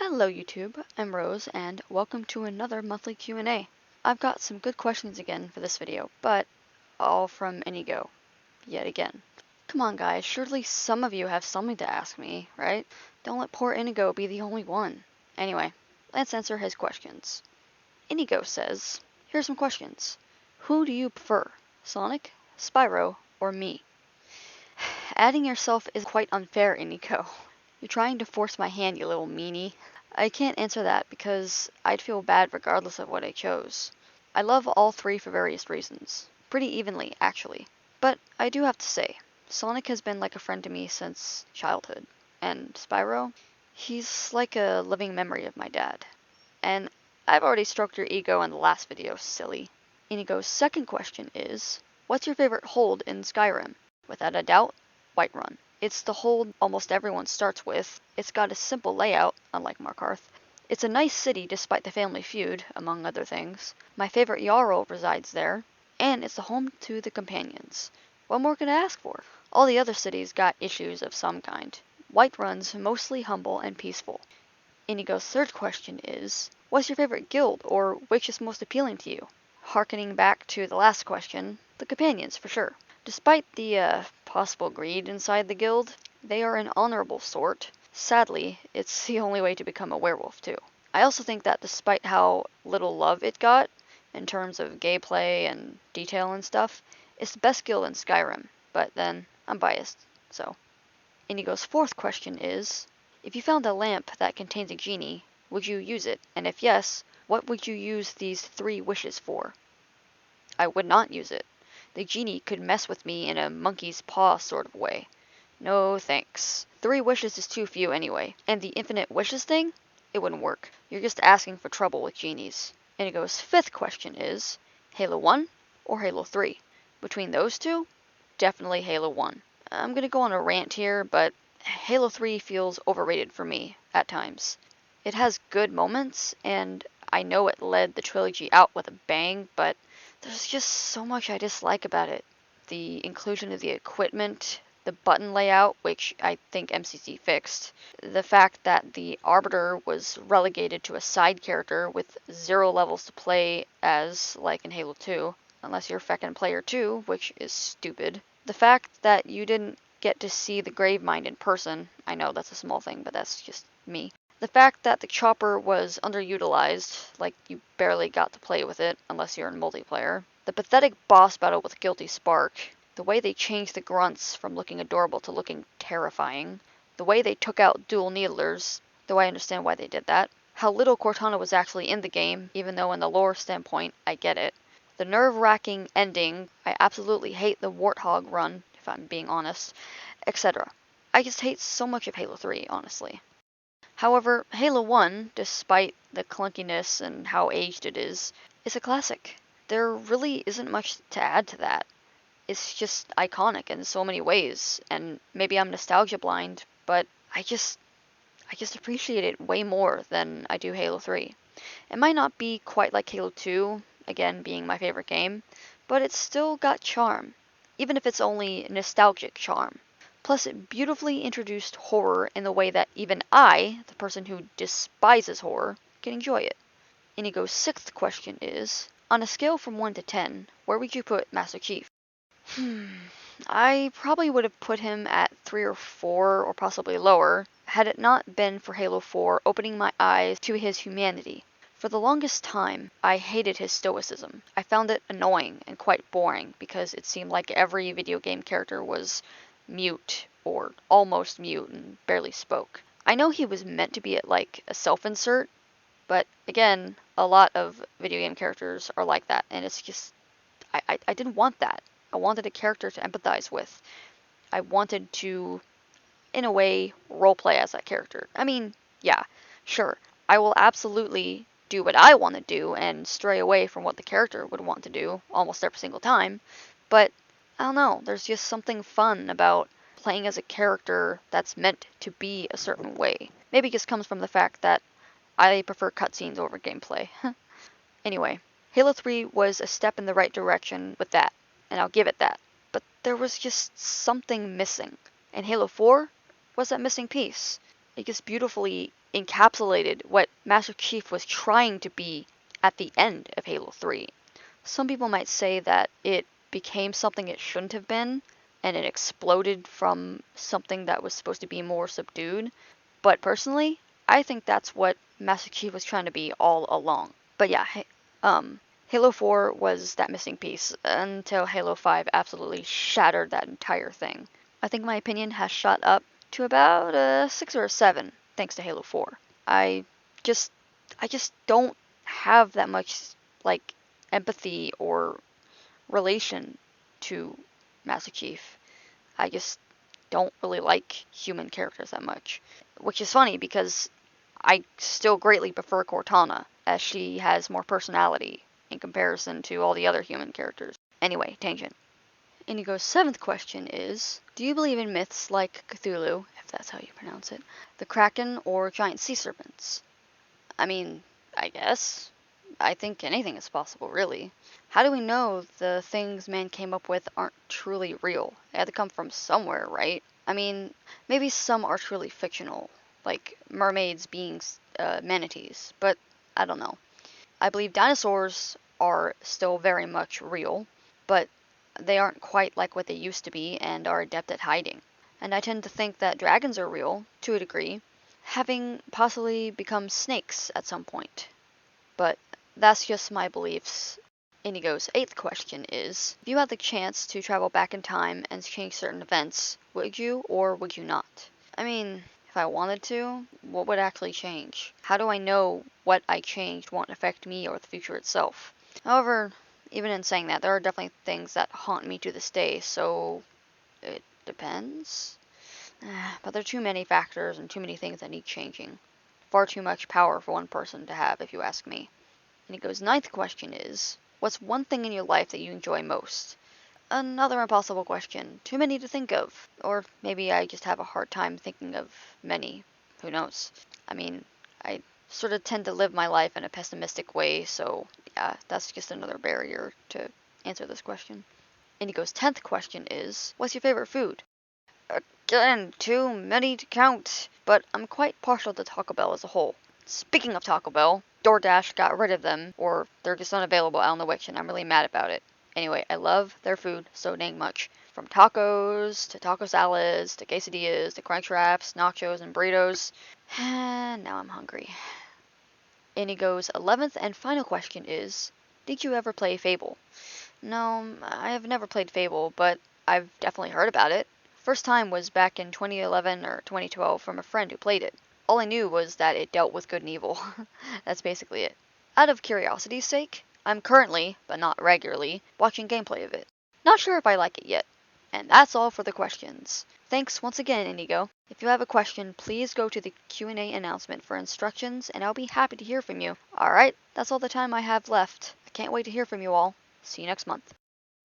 Hello YouTube, I'm Rose, and welcome to another monthly Q&A. I've got some good questions again for this video, but all from Inigo, yet again. Come on guys, surely some of you have something to ask me, right? Don't let poor Inigo be the only one. Anyway, let's answer his questions. Inigo says, here's some questions. Who do you prefer, Sonic, Spyro, or me? Adding yourself is quite unfair, Inigo. You're trying to force my hand, you little meanie. I can't answer that because I'd feel bad regardless of what I chose. I love all three for various reasons. Pretty evenly, actually. But I do have to say, Sonic has been like a friend to me since childhood. And Spyro? He's like a living memory of my dad. And I've already stroked your ego in the last video, silly. Inigo's second question is, what's your favorite hold in Skyrim? Without a doubt, Whiterun. It's the hold almost everyone starts with. It's got a simple layout, unlike Markarth. It's a nice city despite the family feud, among other things. My favorite Jarl resides there, and it's the home to the companions. What more could I ask for? All the other cities got issues of some kind. Whiterun's mostly humble and peaceful. Inigo's third question is, what's your favorite guild, or which is most appealing to you? Harkening back to the last question, the companions for sure. Despite the possible greed inside the guild, they are an honorable sort. Sadly, it's the only way to become a werewolf too. I also think that despite how little love it got, in terms of gameplay and detail and stuff, it's the best guild in Skyrim, but then I'm biased, so. Inigo's fourth question is, if you found a lamp that contains a genie, would you use it? And if yes, what would you use these 3 wishes for? I would not use it. The genie could mess with me in a monkey's paw sort of way. No thanks. 3 wishes is too few anyway. And the infinite wishes thing? It wouldn't work. You're just asking for trouble with genies. Inigo's 5th question is, Halo 1 or Halo 3? Between those two, definitely Halo 1. I'm gonna go on a rant here, but Halo 3 feels overrated for me at times. It has good moments, and I know it led the trilogy out with a bang, but there's just so much I dislike about it. The inclusion of the equipment, the button layout, which I think MCC fixed, the fact that the Arbiter was relegated to a side character with 0 levels to play as, like in Halo 2, unless you're feckin' player 2, which is stupid. The fact that you didn't get to see the Gravemind in person, I know that's a small thing, but that's just me. The fact that the chopper was underutilized, like you barely got to play with it unless you're in multiplayer. The pathetic boss battle with Guilty Spark. The way they changed the grunts from looking adorable to looking terrifying. The way they took out dual needlers, though I understand why they did that. How little Cortana was actually in the game, even though in the lore standpoint, I get it. The nerve-wracking ending, I absolutely hate the Warthog run, if I'm being honest, etc. I just hate so much of Halo 3, honestly. However, Halo 1, despite the clunkiness and how aged it is a classic. There really isn't much to add to that. It's just iconic in so many ways, and maybe I'm nostalgia blind, but I just appreciate it way more than I do Halo 3. It might not be quite like Halo 2, again being my favorite game, but it's still got charm, even if it's only nostalgic charm. Plus, it beautifully introduced horror in the way that even I, the person who despises horror, can enjoy it. Inigo's 6th question is, on a scale from 1 to 10, where would you put Master Chief? I probably would have put him at 3 or 4, or possibly lower, had it not been for Halo 4 opening my eyes to his humanity. For the longest time, I hated his stoicism. I found it annoying and quite boring because it seemed like every video game character was mute, or almost mute, and barely spoke. I know he was meant to be like a self-insert, but again, a lot of video game characters are like that, and it's just, I didn't want that. I wanted a character to empathize with. I wanted to, in a way, roleplay as that character. I mean, yeah, sure, I will absolutely do what I want to do and stray away from what the character would want to do almost every single time, but I don't know, there's just something fun about playing as a character that's meant to be a certain way. Maybe it just comes from the fact that I prefer cutscenes over gameplay. Anyway, Halo 3 was a step in the right direction with that, and I'll give it that. But there was just something missing. And Halo 4 was that missing piece. It just beautifully encapsulated what Master Chief was trying to be at the end of Halo 3. Some people might say that it became something it shouldn't have been, and it exploded from something that was supposed to be more subdued. But personally, I think that's what Master Chief was trying to be all along. But yeah, Halo 4 was that missing piece until Halo 5 absolutely shattered that entire thing. I think my opinion has shot up to about a 6 or a 7 thanks to Halo 4. I just don't have that much like empathy or relation to Master Chief. I just don't really like human characters that much. Which is funny because I still greatly prefer Cortana, as she has more personality in comparison to all the other human characters. Anyway, tangent. Inigo's 7th question is, do you believe in myths like Cthulhu, if that's how you pronounce it, the Kraken, or giant sea serpents? I mean, I guess. I think anything is possible, really. How do we know the things man came up with aren't truly real? They had to come from somewhere, right? I mean, maybe some are truly fictional, like mermaids being manatees, but I don't know. I believe dinosaurs are still very much real, but they aren't quite like what they used to be and are adept at hiding. And I tend to think that dragons are real, to a degree, having possibly become snakes at some point. But that's just my beliefs. Inigo's 8th question is, if you had the chance to travel back in time and change certain events, would you or would you not? I mean, if I wanted to, what would actually change? How do I know what I changed won't affect me or the future itself? However, even in saying that, there are definitely things that haunt me to this day, so it depends. But there are too many factors and too many things that need changing. Far too much power for one person to have, if you ask me. Inigo's 9th question is, what's one thing in your life that you enjoy most? Another impossible question. Too many to think of. Or maybe I just have a hard time thinking of many. Who knows? I mean, I sort of tend to live my life in a pessimistic way, so yeah, that's just another barrier to answer this question. Inigo's 10th question is, what's your favorite food? Again, too many to count, but I'm quite partial to Taco Bell as a whole. Speaking of Taco Bell, DoorDash got rid of them, or they're just unavailable. I don't know which, and I'm really mad about it. Anyway, I love their food so dang much. From tacos, to taco salads, to quesadillas, to crunch wraps, nachos, and burritos. And now I'm hungry. Inigo's 11th and final question is, did you ever play Fable? No, I have never played Fable, but I've definitely heard about it. First time was back in 2011 or 2012 from a friend who played it. All I knew was that it dealt with good and evil. That's basically it. Out of curiosity's sake, I'm currently, but not regularly, watching gameplay of it. Not sure if I like it yet. And that's all for the questions. Thanks once again, Inigo. If you have a question, please go to the Q&A announcement for instructions, and I'll be happy to hear from you. Alright, that's all the time I have left. I can't wait to hear from you all. See you next month.